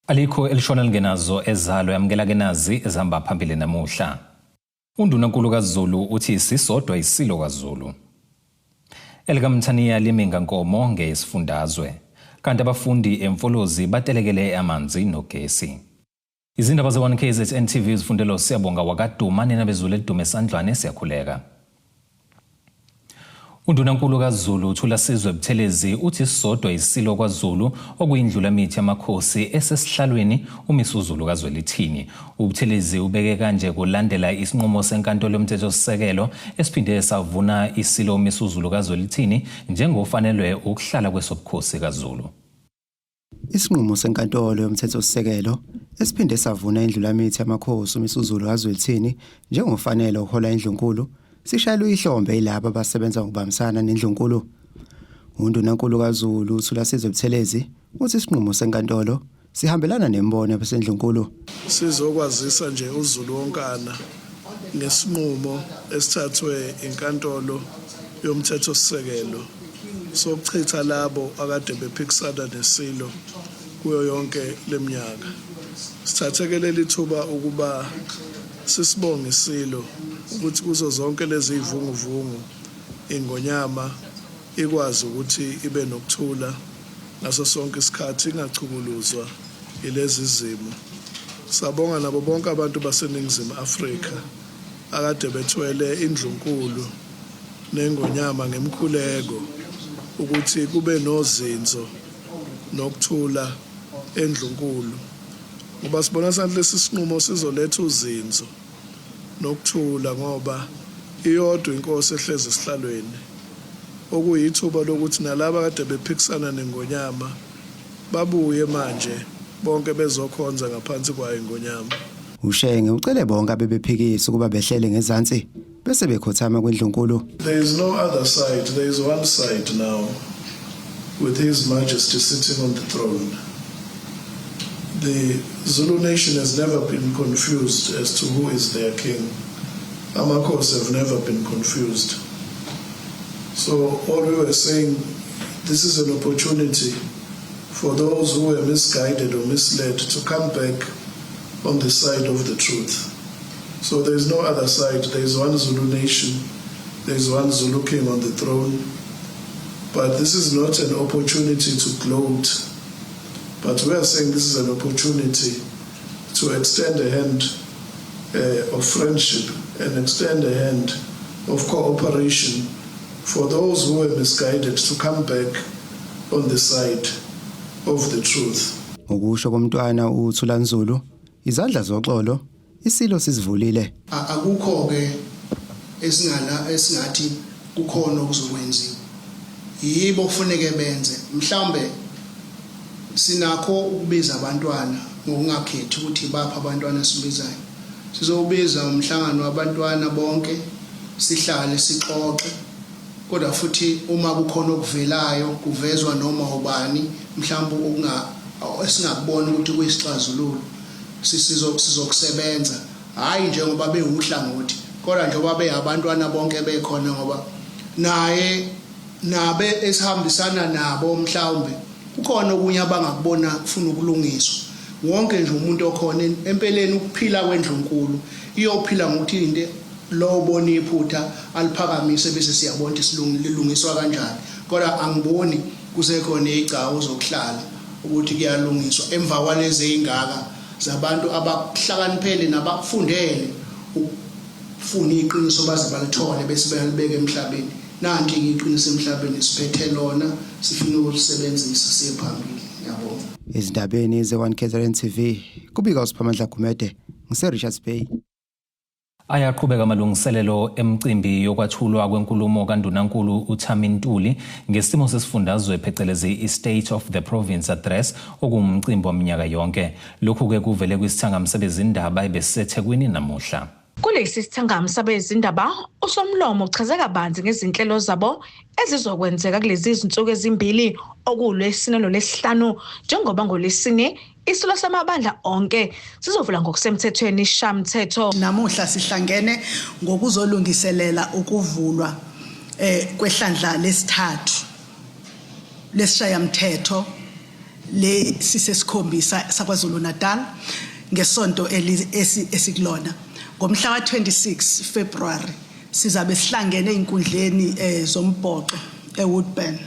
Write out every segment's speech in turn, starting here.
Alikho elishona lingenazo ezalo yamkela kenazi ezihamba phambili namuhla. Undunankulu kaZulu uthi sisodwa isilo kaZulu. Elika Liminga Nkomo ngesifundazwe. Kanti abafundi emfolozi batelekele amanzi nogesi. Izindaba ze1KZN TV zifundelo siyabonga wakaduma nenabeZulu elidume esandlwane siyakhuleka. Undunankulu kaZulu uthula Sizwe Buthelezi uthi sisodwa isilo kwaZulu okuyindlula mithi yamakhosi esesihlalweni uMisuzulu kaZwelithini. uButhelezi ubeke kanje kulandela isinqumo senkantolo yomthethosisekelo esiphinde savuna isilo uMisuzulu kaZwelithini njengofanelwe ukuhlala kwesobukhosi kaZulu. Isinqumo senkantolo yomthethosisekelo esiphinde savuna indlula mithi yamakhosi uMisuzulu kaZwelithini njengofanele ukuhola indlunkulu sishayelwe ihlombe yilabo abasebenza ngokubambisana nendlunkulu. Undunankulu kaZulu uthula Sizwe Buthelezi uthi isinqumo senkantolo sihambelana nembono yabasendlunkulu. Sizokwazisa nje uZulu wonkana ngesinqumo esithathwe inkantolo yomthethosisekelo sokuchitha labo akade bephikisana nesilo kuyo yonke leminyaka. Sithathekele lithuba ukuba sisibonge isilo ukuthi kuzo zonke lezi ivunguvungu ingonyama ikwazi ukuthi ibe nokuthula ngaso sonke isikhathi ingachukuluzwa ilezi zimo. Sabonga nabo bonke abantu baseNingizimu Afrika akade bethwele indlunkulu nengonyama ngemkhuleko ukuthi kube nozinzo nokuthula endlunkulu. Ngoba sibona sanhle lesi sinqumo sizoletha uzinzo nokuthula ngoba iyodwa inkosi ehlezi esihlalweni okuyithuba lokuthi nalabo kade bephikisana nengonyama babuye manje bonke bezokhonza ngaphansi kwayo ingonyama. Ushenge ucele bonke abebephikisa ukuba behlele ngezansi bese bekhothama kwendlunkulu. There is no other side, there is one side now with His Majesty sitting on the throne. The Zulu nation has never been confused as to who is their king. Amakhosi have never been confused. So all we were saying, this is an opportunity for those who were misguided or misled to come back on the side of the truth. So there is no other side. There is one Zulu nation. There is one Zulu king on the throne. But this is not an opportunity to gloat. But we are saying this is an opportunity to extend a hand of friendship and extend a hand of cooperation for those who were misguided to come back on the side of the truth. Ukusho komntwana uThula Nzulu, izandla zoxolo isilo sizivulile. Akukho ke esingathi kukhona okuzokwenziwa. Yibo kufuneke benze. Mhlambe sinakho ukubiza abantwana ngokungakhethi ukuthi bapha abantwana sibizayo. Sizobiza umhlangano wabantwana bonke sihlale sixoxe. Kodwa futhi uma kukhona okuvelayo kuvezwa noma ubani mhlawumbe esingakubona ukuthi kuyisixazululo sizokusebenza hayi njengoba bewuhlangothi kodwa njengoba beyabantwana bonke bekhona ngoba nabe esihambisana nabo mhlawumbe kukhona okunye abangakubona kufuna ukulungiswa. Wonke nje umuntu okhona empeleni ukuphila kwendlunkulu iyophila ngokuthi into lo bona iphutha aliphakamise bese siyabona ukuthi silungiswa kanjani. Kodwa angiboni kusekhona icawu zokuhlala ukuthi kuyalungiswa emva kwalezi ingaka zabantu abahlakaniphele nabafundele ukufuna iqiniso baze balithole bese bayalibeka emhlabeni. Nanti iqiniso emhlabeni siphethe lona sifuna ukulisebenzisa siphambili. Ngiyabonga. Izindabeni ze1KZN TV kubika uSiphamandla Gumede ngiseRichards Bay. Ayaqhubeka amalungiselelo emcimbi yokwathulwa kwenkulumo kaNdunankulu uThami Ntuli ngesimo sesifundazwe phecelezi i-State of the Province Address okumcimbi waminyaka yonke. Lokhu ke kuvele kwisithangami sabezindaba ebeseThekwini namuhla. Kulesi sithangami sabezindaba uSomlomo uchaze kabanzi ngezinhlelo zabo ezizokwenzeka kulezi izinsuku ezimbili okuLwesine noLwesihlanu njengoba ngoLwesine isilo samabandla onke sizovula ngokusemthethweni ishamthetho. Namuhla sihlangene ngokuzolungiselela ukuvulwa kwehlandla lesithathu lesishayamthetho le sisesikhombisa saKwaZulu Natal ngesonto esikulona ngomhla ka26 February sizabe sihlangene einkundleni zombhoqo eWoodburn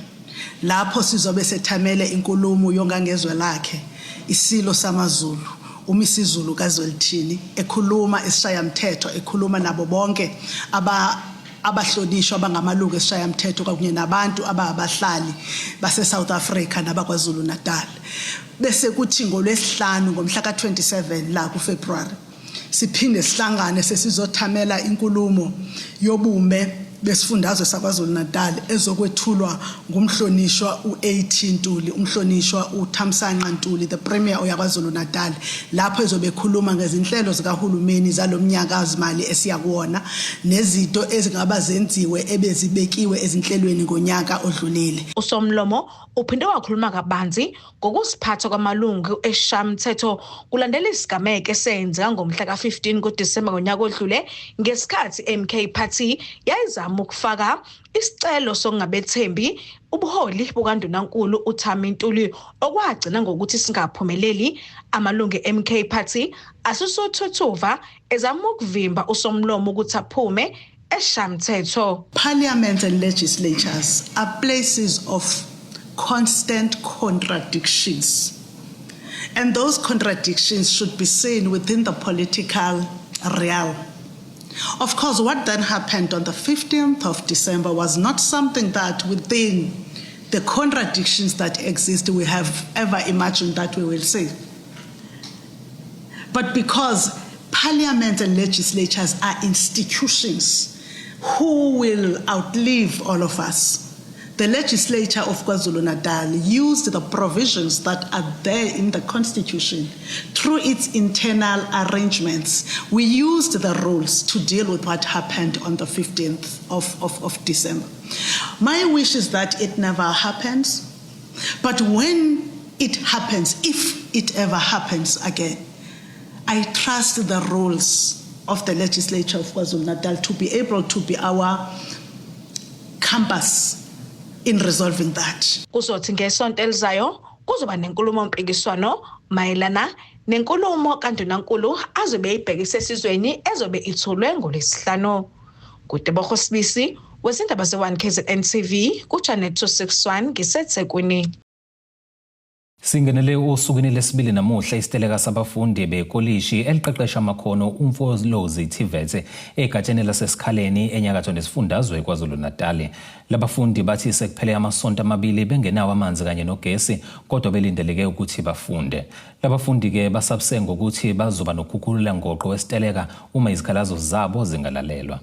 lapho sizobe sethamele inkulumo yongangezwe lakhe isilo samaZulu uMisuzulu kaZwelithini ekhuluma esishayamthetho ekhuluma nabo bonke abahlonishwa abangamalungu esishayamthetho kwakunye nabantu abahlali base South Africa nabakwaZulu Natal bese kuthi ngolwesihlanu ngomhla ka27 la kuFebruary siphinde sihlangane sesizothamela inkulumo yobume besifundazwe saKwaZulu Natal ezokwethulwa ngumhlonishwa u18 Ntuli umhlonishwa uThamsanqa Ntuli the premier yakwaZulu Natal lapho ezobe ekhuluma ngezinhlelo zikahulumeni zalomnyaka wezimali esiyakuwona nezinto ezingaba zenziwe ebezibekiwe ezinhlelweni ngonyaka odlulile. uSomlomo uphinde wakhuluma kabanzi ngokusiphatha kwamalungu eshamthetho kulandela isigameko esenzeka ngomhla ka15 kuDisemba ngonyaka odlule ngesikhathi MK Party yayizama ukufaka isicelo sokungabethembi ubuholi bukaNdunankulu uThami Ntuli okwagcina ngokuthi singaphumeleli amalungu eMK Party asusothuthuva ezama ukuvimba uSomlomo ukuthi aphume eshamthetho. Parliament and legislatures are places of constant contradictions, and those contradictions should be seen within the political realm. Of course, what then happened on the 15th of December was not something that within the contradictions that exist we have ever imagined that we will see. But because parliament and legislatures are institutions who will outlive all of us, the legislature of KwaZulu Natal used the provisions that are there in the constitution through its internal arrangements. We used the rules to deal with what happened on the 15th of December. My wish is that it never happens, but when it happens, if it ever happens again, I trust the rules of the legislature of KwaZulu Natal to be able to be our compass in resolving that. Kuzothi ngesonto elizayo kuzoba nenkulumo mpikiswano mayelana nenkulumo kaNdunankulu azobe ibhekise esizweni ezobe ithulwe ngolesihlanu. Kudebokho Sibisi wezindaba ze1 KZN TV ku channel 261 ngiseThekwini. Singenele osukwini lesibili namuhla isiteleka sabafundi bekolishi eliqeqesha amakhono uMfolozi TVET egatsheni lasesikhaleni enyakatho nesifundazwe kwaZulu Natal. Labafundi bathi sekuphele amasonto amabili bengenawo amanzi kanye nogesi kodwa belindeleke ukuthi bafunde. Labafundi ke basabse ngokuthi bazoba nokukhukhulula ngoqo wesiteleka uma izikhalazo zabo zingalalelwa.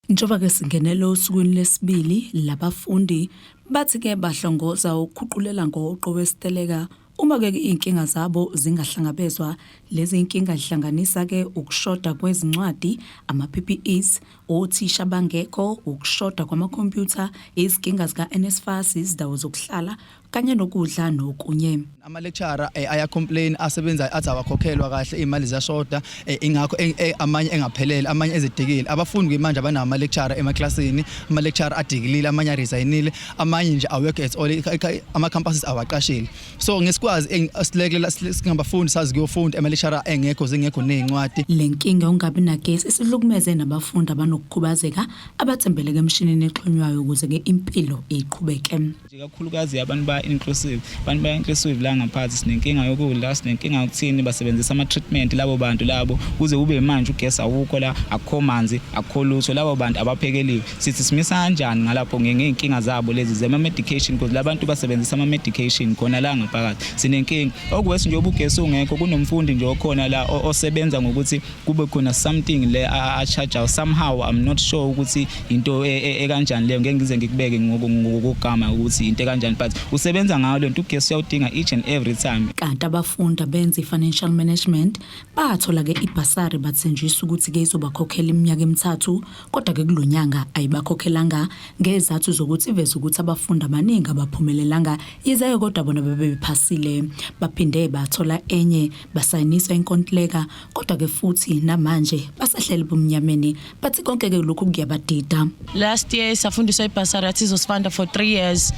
Njoba ke singenelo osukwini lesibili labafundi bathi ke bahlongoza ukukhuqulela ngoqo wesiteleka uma ke inkinga zabo zingahlangabezwa. Lezi inkinga zihlanganisa ke ukushoda kwezincwadi, ama-PPEs, othisha bangekho, ukushoda kwamakhompyutha, izinkinga zika-NSFAS, izindawo zokuhlala kanye nokudla nokunye. Ama-lecturer aya-complain asebenza athi awakhokhelwa kahle, imali ziyashoda, ingakho amanye engaphelele, amanye ezidikile. Abafundi ke manje abanawo ama-lecturer emaklasini, ama-lecturer adikilile, amanye aresignile, amanye nje awekho at all, ama-campuses awaqashile. So ngesikwazi silekelela singabafundi sazi kuyofunda ama-lecturer engekho zingekho nezincwadi. Lenkinga ungabi nagesi isihlukumeze nabafundi abanokukhubazeka abathembeleke emshinini exhonywayo ukuze ke impilo iqhubeke. Kakhulukazi abantu ba-inclusive, abantu ba-inclusive la ngaphansi sinenkinga yokudla, sinenkinga yokuthini basebenzisa ama-treatment labo bantu labo kuze kube manje ugesi awukho la, akukho manzi, akukho lutho, labo bantu abaphekeliwe. Sithi simisa kanjani ngalapho ngeenkinga zabo lezi zema-medication because labantu basebenzisa ama-medication khona la ngaphakathi. Sinenkinga okwesi nje ubugesi ungekho, kunomfundi nje okhona la osebenza ngokuthi kube khona something le a-charge somehow. I'm not sure ukuthi into ekanjani leyo, ngeke ngize ngikubeke ngokugama ukuthi into kanjani, but usebenza ngayo lento ugesi uyawudinga each and every time. Kanti abafundi benza financial management bathola ke ibhasari bathenjiswa ukuthi ke izobakhokhela iminyaka emithathu kodwa ke kulonyanga ayibakhokhelanga ngezathu zokuthi iveze ukuthi abafundi abaningi abaphumelelanga izayo kodwa bona bebephasile. Baphinde bathola enye basayiniswa inkontileka kodwa ke futhi namanje basahleli bomnyameni bathi konke ke lokhu kuyabadida. Last year safundiswa ibhasari athi izosifunda for 3 years,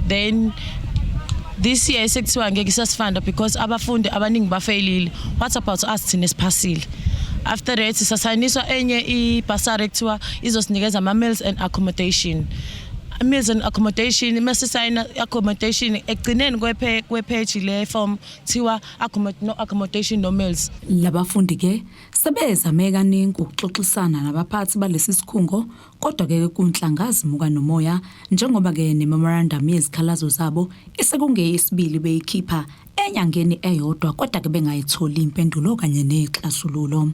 then this year sekuthiwa ngeke sasifunda because abafundi abaningi bafailile. What about us thina esiphasile? After that sasayiniswa enye ibasari ekuthiwa izosinikeza ama-meals and accommodation. Meals and accommodation, mase sayina accommodation ekugcineni kwepage le form thiwa no accommodation no meals. Labafundi ke sebezame kaningi ukuxoxisana nabaphathi balesi sikhungo kodwa ke kunhlangazi muka nomoya njengoba ke nememorandum yezikhalazo zabo isekungeyesibili beyikhipha enyangeni eyodwa kodwa ke bengayitholi impendulo kanye nexazululo.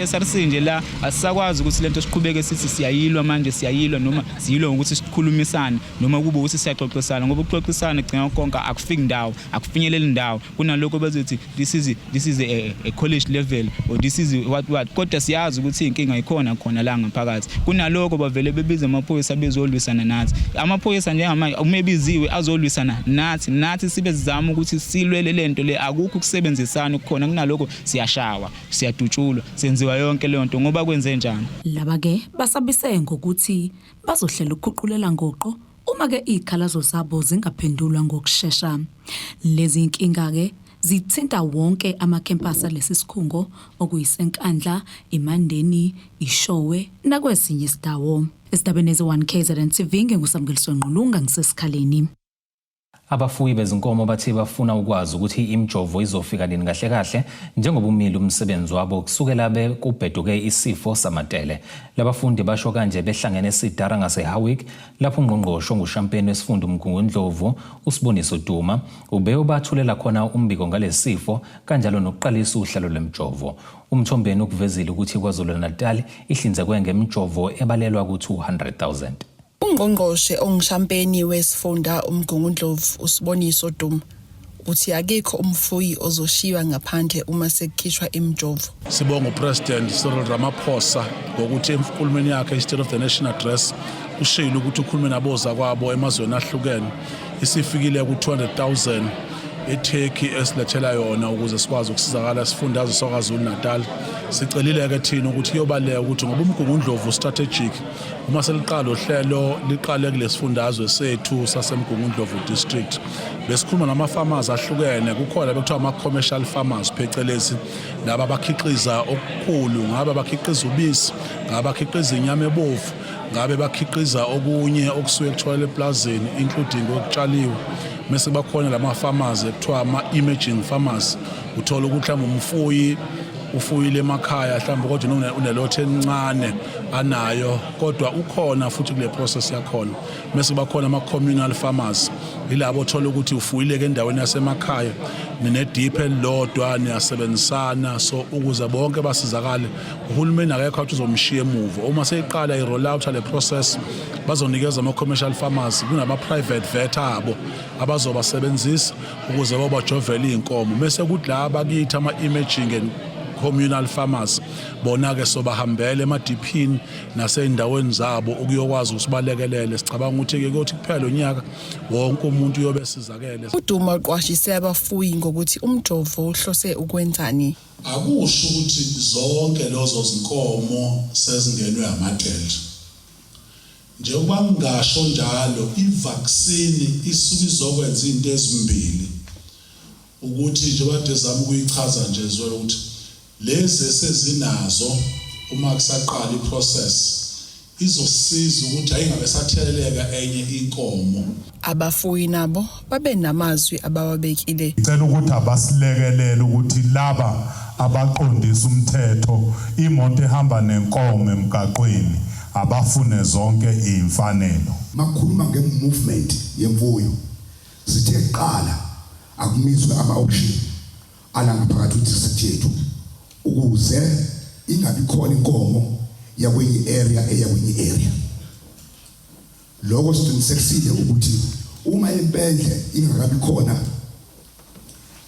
SRC nje la asisakwazi ukuthi lento siqhubeke sithi siyayilwa manje siyayilwa noma siyilwa ukuthi sikhulumisane noma kube ukuthi siyaxoxisana ngoba ukuxoxisana gcina konke akufiki ndawo akufinyeleli ndawo kunalokho bezothi this is a college level or this is what kodwa siyazi ukuthi inkinga ikhona khona la ngaphakathi kunalokho bavele bebiza amaphoyisa bezolwisana nathi amaphoyisa njengamanje umebiziwe azolwisana nathi sibe sizama ukuthi silwele lento le akukho ukusebenzisana kukhona kunalokho siyashawa siyadutshulwa senziwa yonke le nto ngoba kwenze njani. Laba ke basabise ngokuthi bazohlela ukukhuqulela ngoqo uma ke izikhalazo zabo zingaphendulwa ngokusheshsha. Lezi inkinga ke zithinta wonke amakhempasi alesi sikhungo okuyisenkandla, iMandeni, iShowe nakwezinye izindawo. Esidabeni eze1 KZN TV nguSamgeliswe Nqulunga ngisesikhaleni. Abafuyi bezinkomo bathi bafuna ukwazi ukuthi imjovo izofika nini kahle kahle njengoba umili umsebenzi wabo kusukela kubheduke isifo samatele. Labafundi basho kanje behlangene eSidara ngaseHowick lapho ungqongqoshe ngushampiyoni wesifunda uMgungundlovu uSiboniso Duma ubeyobathulela khona umbiko ngalesifo kanjalo nokuqalisa uhlelo lwemjovo. Umthombeni ukuvezile ukuthi KwaZulu-Natal ihlinzekwe ngemjovo ebalelwa ku200,000. Ungqongqoshe ongishampeni wesifunda uMgungundlovu uSiboniso Duma uthi akekho umfuyi ozoshiwa ngaphandle uma sekukhishwa imjovo. Sibonga uPresident Cyril Ramaphosa ngokuthi emkhulumeni yakhe State of the Nation Address ushilo ukuthi ukhulume naboza kwabo emazweni ahlukene isifikile ku200,000 eTurkey esilethela yona ukuze sikwazi ukusizakala isifundazwe saKwaZulu-Natal. Sicelile ke thina ukuthi yobaleka ukuthi ngoba uMgungundlovu strategic uma seliqala uhlelo liqale kulesifundazwe sethu saseMgungundlovu district besikhuluma nama farmers ahlukene kukhona bekuthiwa ama commercial farmers phecelezi laba abakhiqiza okukhulu ngabe bakhiqiza ubisi ngabe bakhiqiza inyama ebovu ngabe bakhiqiza okunye okusuke kuthola eplazini including okutshaliwe mase bakhona lama farmers ekuthiwa ama emerging farmers uthola ukuthi mhlawumbe umfuyi ufuyile emakhaya mhlawumbe kodwa unelothe encane anayo kodwa ukhona futhi kule process yakhona mase bakhona ama communal farmers ilabo othola ukuthi ufuyile ke endaweni yasemakhaya nine deep elodwa niyasebenzisana so ukuze bonke basizakale uhulumeni akekho ukuthi uzomshiya emuva uma seyiqala i-roll out le process bazonikeza ama commercial farmers kunaba private vet abo abazobasebenzisa ukuze bajovele inkomo bese kuthi la bakithi ama emerging and communal farmers bona ke sobahambele ema-DPini nasey'ndaweni zabo ukuyokwazi ukusibalekelele sicabanga ukuthi ke kuthi kuphela unyaka wonke umuntu uyobe sizakele. UDuma uqwashise abafuyi ngokuthi umjovo uhlose ukwenzani. Akusho ukuthi zonke lezo zinkomo sezingenwe amatele. Njengoba ngingasho njalo i-vaccine isuke izokwenza into ezimbili ukuthi nje bade zama ukuyichaza nje zwela ukuthi lezi sezinazo uma kusaqala iprocess izosiza ukuthi ayingabe satheleleka enye inkomo. Abafuyi nabo babe namazwi abawabekile. Ngicela ukuthi abasilekelele ukuthi laba abaqondisa umthetho imoto ehamba nenkomo emgaqweni abafune zonke izimfanelo. Makhuluma ngemovement yemfuyo sithe qala akumizwe ama-option alangaphakathi kwi-district ukuze ingabi khona inkomo yakwenye area eyakwenye area. Lokho siqinisekisile ukuthi uma impendle ingakabi khona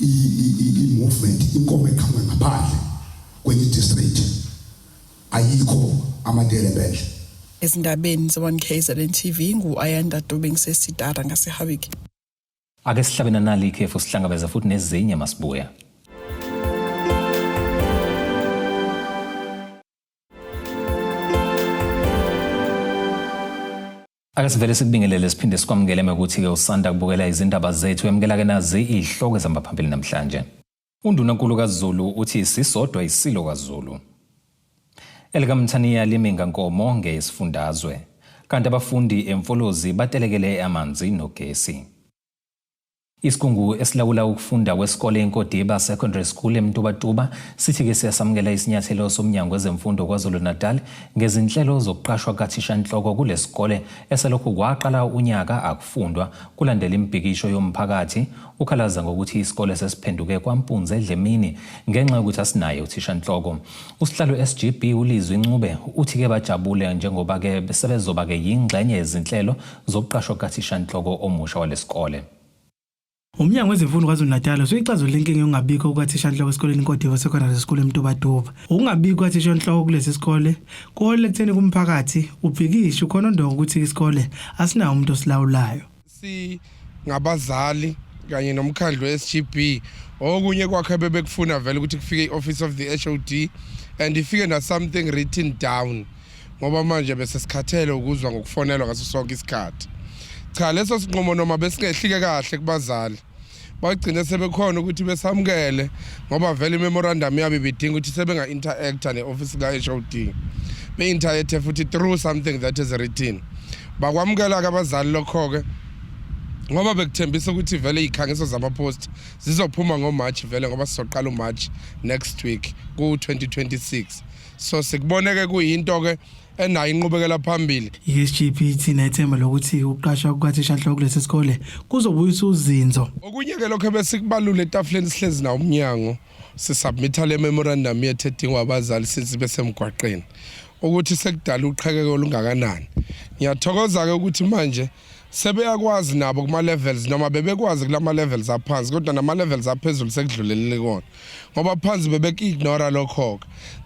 i-movement inkomo eqhamuka ngaphandle kwenye district ayikho amadele empendle. Ezindabeni ze1 KZN TV ngu-Ayanda Dube ngiseSidara ngaseHowick. Ake sihlabena nali ikhefu sihlangabeza futhi nezinye masibuya. Ake sivele sikubingelele siphinde sikwamukele ukuthi ke usanda kubukela izindaba zethu emkela ke nazi ihloko ezambaphambili namhlanje. Undunankulu kaZulu uthi sisodwa isilo kaZulu. Elikamthaniya liminga Nkomo ngesifundazwe. Kanti abafundi emfolozi batelekele amanzi nogesi. Isigungu esilawula ukufunda kwesikole eNkodiba Secondary School eMtubatuba sithi ke siyasamukela isinyathelo somnyango wezemfundo KwaZulu-Natal ngezinhlelo zokuqashwa kathishanhloko kulesikole eselokhu kwaqala unyaka akufundwa kulandela impikisho yomphakathi ukhalaza ngokuthi isikole sesiphenduke kwaMpunze eDlemini ngenxa yokuthi asinayo uthishanhloko. Usihlalo SGB uLizwi Ncube uthi ke bajabule njengoba ke besebezoba ke yingxenye yezinhlelo zokuqashwa kathishanhloko omusha walesikole. Umnyango wezemfundo KwaZulu-Natal usuyixazulula inkinga yokungabikho kwathishanhloko esikoleni eNkodiba Secondary School eMtubatuba. Ukungabikho kwathishanhloko kulesi sikole kuholele ekutheni kumphakathi ubhikisho khona ndongo ukuthi isikole asinayo umuntu osilawulayo. Ngabazali kanye nomkhandlu weSGB okunye kwakhe bebekufuna vele ukuthi kufike ioffice of the HOD and ifike na something written down ngoba manje bese sikhathele ukuzwa ngokufonelwa ngaso sonke isikhathi. Cha leso sinqumo noma besingehlike kahle kubazali bagcina sebekhona ukuthi besamukele ngoba vele imemorandum yabo ibidinga ukuthi sebenga interacta neoffice ka HOD be interact futhi through something that is written bakwamukela abazali lokho ke ngoba bekuthembisa ukuthi vele ikhangiso zamapost zizophuma ngoMarch vele ngoba sizoqala uMarch next week ku2026 so sikuboneke kuyinto ke enayo inqubekela phambili. iSGB ithina ithemba lokuthi ukuqashwa kwathishanhloko kulesi sikole kuzobuyisa uzinzo. Okunye ke lokho besikubalule etafuleni sihlezi na umnyango sisubmitha le memorandum yethedingwa abazali sithi besemgwaqeni ukuthi sekudala uqhekeko olungakanani. Ngiyathokoza ke ukuthi manje sebeyakwazi nabo kuma levels noma bebekwazi kulama levels aphansi kodwa nama levels aphezulu sekudlulelele kona ngoba phansi bebek-ignora lokho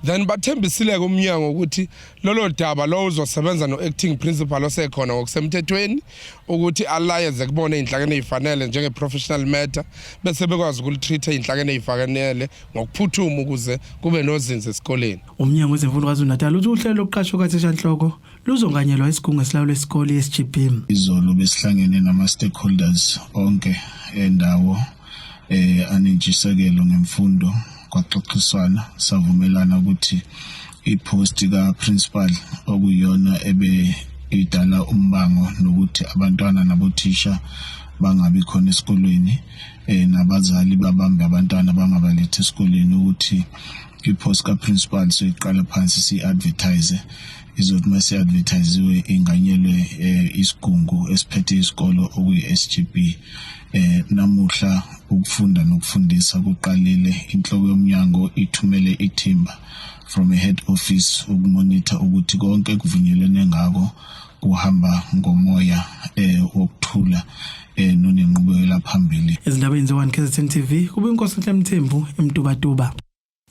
then bathembisile kumnyango ukuthi lolo daba lo uzosebenza no-acting principal osekhona ngokusemthethweni ukuthi alliance kubona inhlakene ezifanele njenge professional matter bese bekwazi ukulitreata inhlakene ezifanele ngokuphuthuma ukuze kube nozinzo esikoleni. Umnyango wezemfundo KwaZulu-Natal uthi uhlelo lokuqashwa kwathishanhloko luzonganyelwa isigungu esilawula isikole iSGB. Izolo besihlangene nama stakeholders onke endawo anentshisekelo ngemfundo kwaxoxiswana savumelana ukuthi ipost ka principal okuyona ebe idala umbango nokuthi abantwana nabothisha bangabi khona esikoleni nabazali babambe abantwana bangabalethi esikoleni ukuthi ipost ka principal soyiqala phansi si-advertise izothi mase advertisiwe inganyelwe isigungu esiphethe isikolo okuyi-SGB. Namuhla ukufunda nokufundisa kuqalile inhloko yomnyango ithumele ithimba from a head office ukumonitor ukuthi konke kuvunyelene ngako kuhamba ngomoya wokuthula nonenqubekela phambili. Ezindabeni ze-1 KZN TV kube inkosi Mthembu eMtubatuba.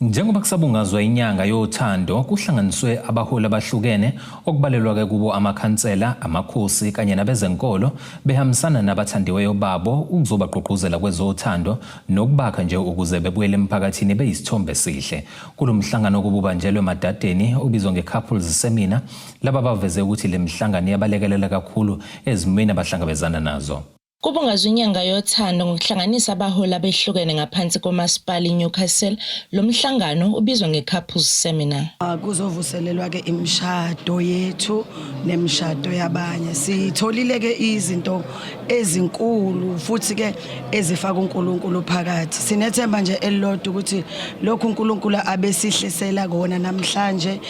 Njengoba kusabungazwa inyanga yothando kuhlanganiswe abaholi abahlukene okubalelwa ke kubo amakhansela, amakhosi kanye nabezenkolo behambisana nabathandiweyo babo ukuzobagqugquzela kwezothando nokubakha nje ukuze bebuyele emphakathini beyisithombe esihle. Kulomhlangano kububanjelwe emadadeni obizwa ngecouples seminar laba baveze ukuthi le mihlangano iyabalekelela kakhulu ezimweni abahlangabezana nazo. Kubungazwa inyanga yothando ngokuhlanganisa abaholi abehlukene ngaphansi komasipala iNewcastle. Lo mhlangano ubizwa ngecouples seminar. Kuzovuselelwa ke imishado yethu nemishado yabanye. Sitholile ke izinto ezinkulu futhi ke ezifaka uNkulunkulu phakathi. Sinethemba nje elilodwa ukuthi lokhu uNkulunkulu abesihlisela kona namhlanje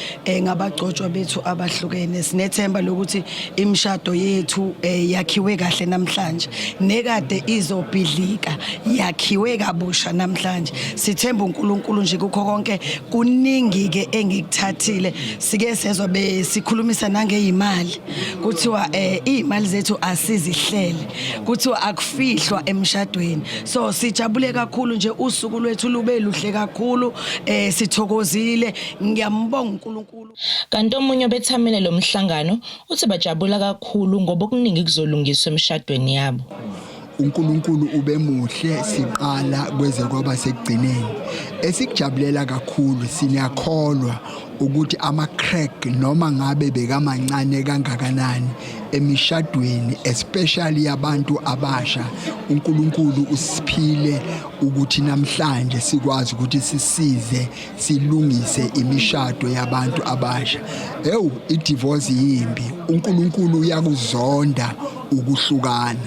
ngabagcotshwa bethu abahlukene. Sinethemba lokuthi imishado yethu yakhiwe kahle namhlanje. Nekade izobhidlika yakhiwe kabusha namhlanje. Sithemba uNkulunkulu nje kukho konke kuningi ke engikuthathile. Sike sezwe besikhulumisa nangeyimali kuthiwa izimali zethu asizihlele kuthiwa akufihlwa emshadweni. So sijabule kakhulu nje usuku lwethu lube luhle kakhulu sithokozile ngiyambonga uNkulunkulu. Kanti omunye bethamele lo mhlangano uthi bajabula kakhulu ngoba okuningi kuzolungiswa emshadweni yabo. uNkulunkulu ube muhle siqala kweze kwaba sekugcineni. Esikujabulela kakhulu siniyakholwa ukuthi ama-crack noma ngabe bekamancane kangakanani emishadweni especially yabantu abasha uNkulunkulu usiphile ukuthi namhlanje sikwazi ukuthi sisize silungise imishado yabantu abasha. I-divorce yimbi, uNkulunkulu uyakuzonda ukuhlukana.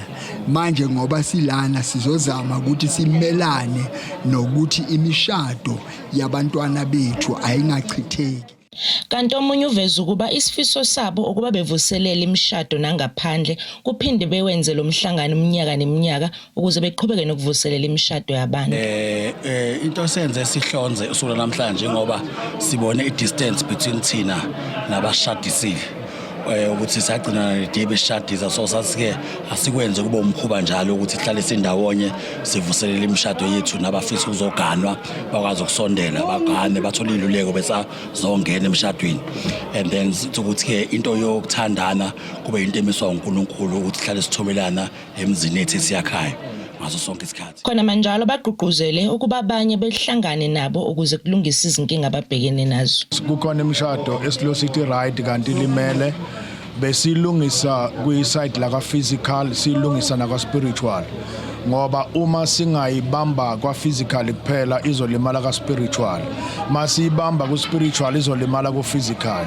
Manje ngoba silana sizozama ukuthi simelane nokuthi imishado yabantwana bethu ayingachitheki. Kanti omunye uveza ukuba isifiso sabo ukuba bevuselela imishado nangaphandle kuphinde bewenze lo mhlangano iminyaka neminyaka ukuze beqhubeke nokuvuselela imishado yabantu. Into senze sihlonze usuku namhlanje ngoba sibone i-distance between thina nabashadisile. Ukuthi sagcina nediye beshadisa so sasike asikwenze kube umkhuba njalo ukuthi sihlale sindawonye sivuselele imishado yethu nabafisa ukuzoganwa bakwazi ukusondela bagane bathola iluleko besa zongena emshadweni and then ukuthi ke into yokuthandana kube into emiswa uNkulunkulu ukuthi sihlale sithomelana emzini ethu siyakhaya ngaso sonke isikhathi. Khona manjalo bagqugquzele ukuba abanye behlangane nabo ukuze kulungise izinkinga ababhekene nazo. Kukhona imishado esilo sithi right kanti limele besilungisa kwi-side la physical silungisa na spiritual ngoba uma singayibamba kwa physical kuphela izolimala ka spiritual, masiyibamba ku spiritual izolimala ku physical.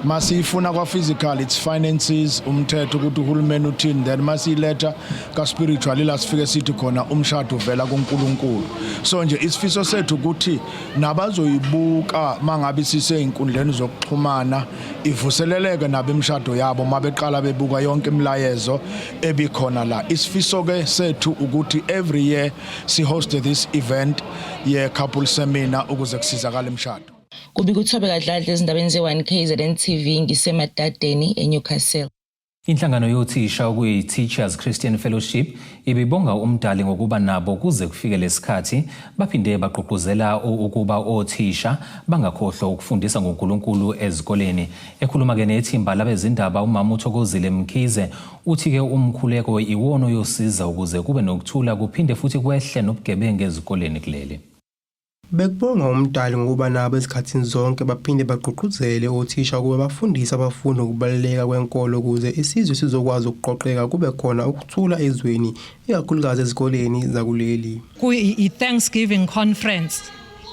Masifuna kwa physical it's finances, umthetho ukuthi uhulumeni uthini, then masiletha ka spiritual ila sifike sithi khona umshado uvela kuNkulunkulu. So nje isifiso sethu ukuthi nabazoyibuka mangabe sise inkundleni zokuxhumana ivuseleleke nabe imshado yabo mabeqala bebuka yonke imilayezo ebikhona la. Isifiso ke sethu ukuthi every year si host this event ye couple seminar ukuze kusizakala imshado. Kubika uThobe Kadladla ezindabeni ze1 KZN TV ngisemadadeni eNewcastle. Inhlangano yothisha okuyi-Teachers Christian Fellowship ibibonga umdali ngokuba nabo kuze kufike lesikhathi baphinde bagqugquzela ukuba othisha bangakhohlwa ukufundisa ngoNkulunkulu ezikoleni. Ekhuluma ke nethimba labezindaba uMama uThokozile Mkhize uthi ke umkhuleko iwona oyosiza ukuze kube nokuthula kuphinde futhi kwehle nobugebengu ezikoleni kuleli. Bekubonga umdali ngokuba nabo esikhathini zonke baphinde bagqugquzele othisha ukuba bafundise abafundi ukubaluleka kwenkolo ukuze isizwe sizokwazi ukuqoqeka kube khona ukuthula ezweni ikakhulukazi ezikoleni zakuleli. Ku-Thanksgiving conference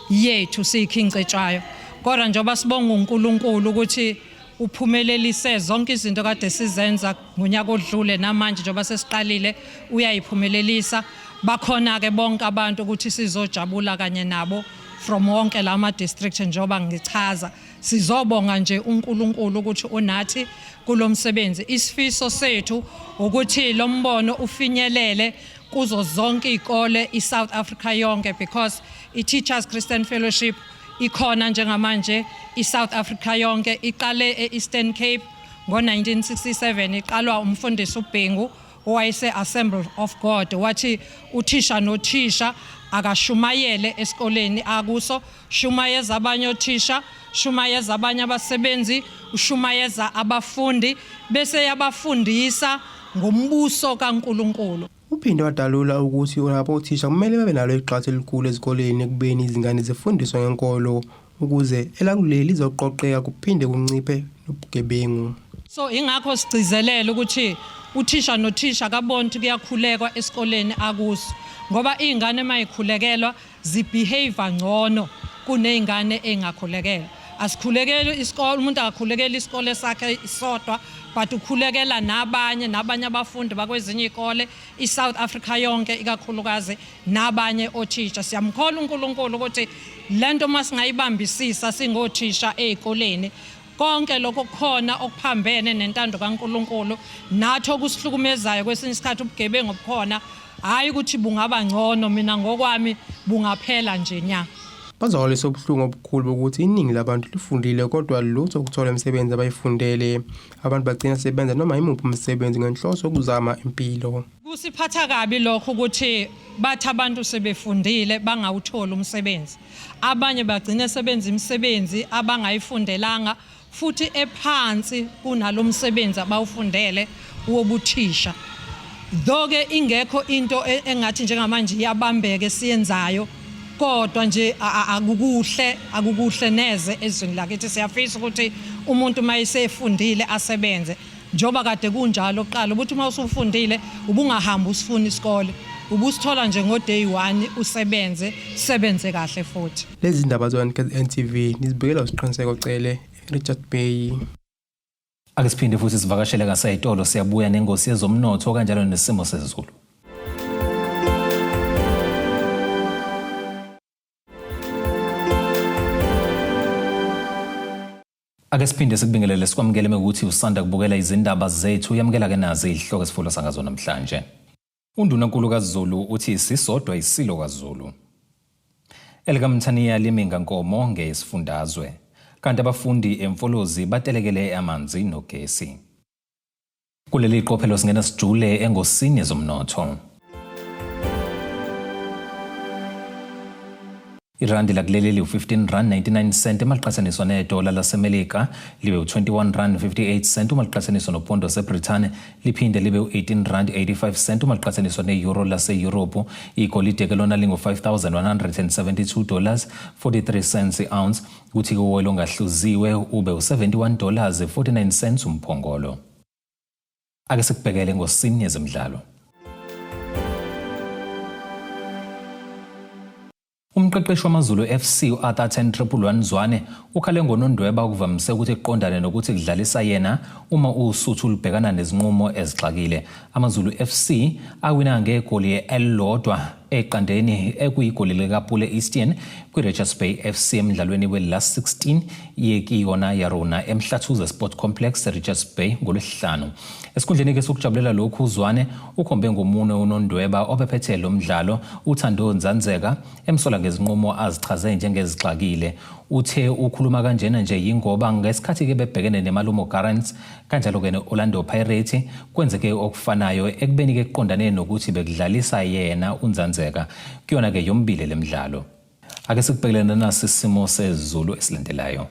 yethu siyikhingcetshayo kodwa njengoba sibonga uNkulunkulu ukuthi uphumelelise zonke izinto kade sizenza ngonyaka odlule namanje njengoba sesiqalile uyayiphumelelisa. Bakhona ke bonke abantu ukuthi sizojabula kanye nabo from wonke lama district njengoba ngichaza. Sizobonga nje uNkulunkulu ukuthi unathi kulomsebenzi. Isifiso sethu ukuthi lo mbono ufinyelele kuzo zonke izikole iSouth Africa yonke because iTeachers Christian Fellowship ikhona njengamanje iSouth Africa yonke. Iqale eEastern Cape ngo1967 iqalwa umfundisi uBhengu owayese Assembly of God wathi uthisha nothisha akashumayele esikoleni akuso, shumayeza abanye othisha, shumayeza abanye abasebenzi, ushumayeza abafundi bese yabafundisa ngombuso kaNkulunkulu. Uphinde wadalula ukuthi othisha kumele babe nalo iqhaza elikhulu ezikoleni ekubeni izingane zifundiswe ngenkolo ukuze elakuleli izoqoqeka kuphinde kunciphe nobugebengu. So ingakho sigcizelela ukuthi uthisha nothisha kabona ukuthi kuyakhulekwa esikoleni akuso ngoba izingane mayikhulekelwa zibehave ngcono kunezingane engakhulekelwa. Asikhulekele isikole, umuntu akakhulekela isikole sakhe isodwa but ukhulekela nabanye abafundi bakwezinye izikole iSouth Africa yonke ikakhulukazi nabanye othisha. Siyamkhola uNkulunkulu ukuthi lento masingayibambisisa singothisha ezikoleni konke lokho kukhona okuphambene nentando kaNkulunkulu nathi okusihlukumezayo kwesinye isikhathi ubugebengu obukhona hayi ukuthi bungaba ngcono mina ngokwami bungaphela nje nya. Bazawalisa ubuhlungu obukhulu ukuthi iningi labantu lifundile kodwa lutho ukuthola imisebenzi abayifundele. Abantu bagcina sebenza noma imuphi umsebenzi ngenhloso ukuzama impilo. Kusiphatha kabi lokho ukuthi bathi abantu sebefundile bangawuthola umsebenzi. Abanye bagcina sebenza imisebenzi abangayifundelanga futhi ephansi kunalomsebenzi abawufundele wobuthisha. Thoke ingekho into engathi njengamanje iyabambeke siyenzayo kodwa nje akukuhle neze ezweni lakithi siyafisa ukuthi umuntu mayisefundile asebenze njoba kade kunjalo oqala ukuthi uma usufundile ubungahambi usifuna isikole ubusithola nje ngo day 1 usebenze kahle futhi. Lezi ndaba NTV nizibukela usiqiniseko cele Richard Bay. Ake siphinde futhi sivakashele kasayitolo siyabuya nengosi yezomnotho kanjalo nesimo sezulu. Ake siphinde sikubingelele sikwamukele ukuthi usanda kubukela izindaba zethu yamukela ke nazi ihloko esifulo sangazo namhlanje. Undunankulu kaZulu uthi sisodwa isilo kaZulu. Elikamthaniya liminga nkomo ngesifundazwe. Kanti abafundi emfolozi batelekele amanzi nogesi. Kuleli qophelo singena sijule engosini yezomnotho. Irandi lakuleli liu 15 rand 99 cent emaliqhathaniswa nedola lasemelika libe u21 rand 58 cent umaliqhathaniswa nopondo seBritane liphinde libe u18 rand 85 cent umaliqhathaniswa neeuro laseEurope igolide ke lona lingu $5,172 43 cents ounce kuthi uoil ongahluziwe ube u$71 49 cents umphongolo. Ake sikubhekele ngosini yezemidlalo. Umqeqeshi wamaZulu FC uArthur 10-1 Zwane ukhale ngonondweba ukuvamise ukuthi eqondane nokuthi kudlalisa yena uma uSuthu libhekana nezinqumo ezixakile. AmaZulu FC awina ngegoli elilodwa eqandeni ekuyigoli likaPule Eastern kwiRichards Bay FC emidlalweni we-last 16 yekiyona yarona eMhlathuze Sport Complex eRichards Bay ngolwesihlanu. Esikhundleni ke sokujabulela lokhu uZwane ukhombe ngomune unondweba obephethe lo mdlalo uThando Nzanzeka emsola ngezinqumo azichaze njengezixakile. Uthe ukhuluma kanjena nje yingoba ngesikhathi ke bebhekene neMalumo Gallants kanjalo ke neOrlando Pirates kwenzeke okufanayo ekubeni ke kuqondane nokuthi bekudlalisa yena uNzanzeka kuyona ke yombili lemidlalo. Ake sikubhekelene naso isimo sezulu esilandelayo.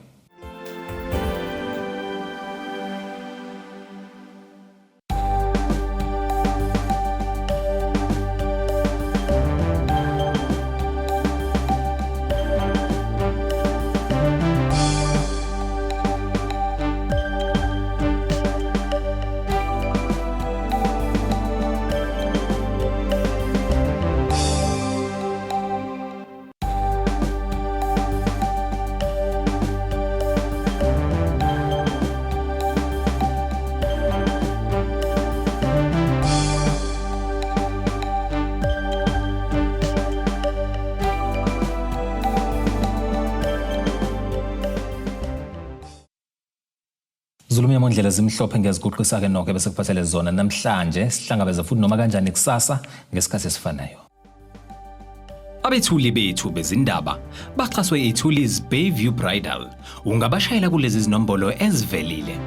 Zulumya mondlela zimhlophe ngeziguqisa ke nonke bese kuphathele zona namhlanje sihlangabeza futhi noma kanjani kusasa ngesikhathi esifanayo. Abethuli bethu bezindaba baxhaswe iThulis Bayview Bridal. Ungabashayela kulezi zinombolo ezivelile.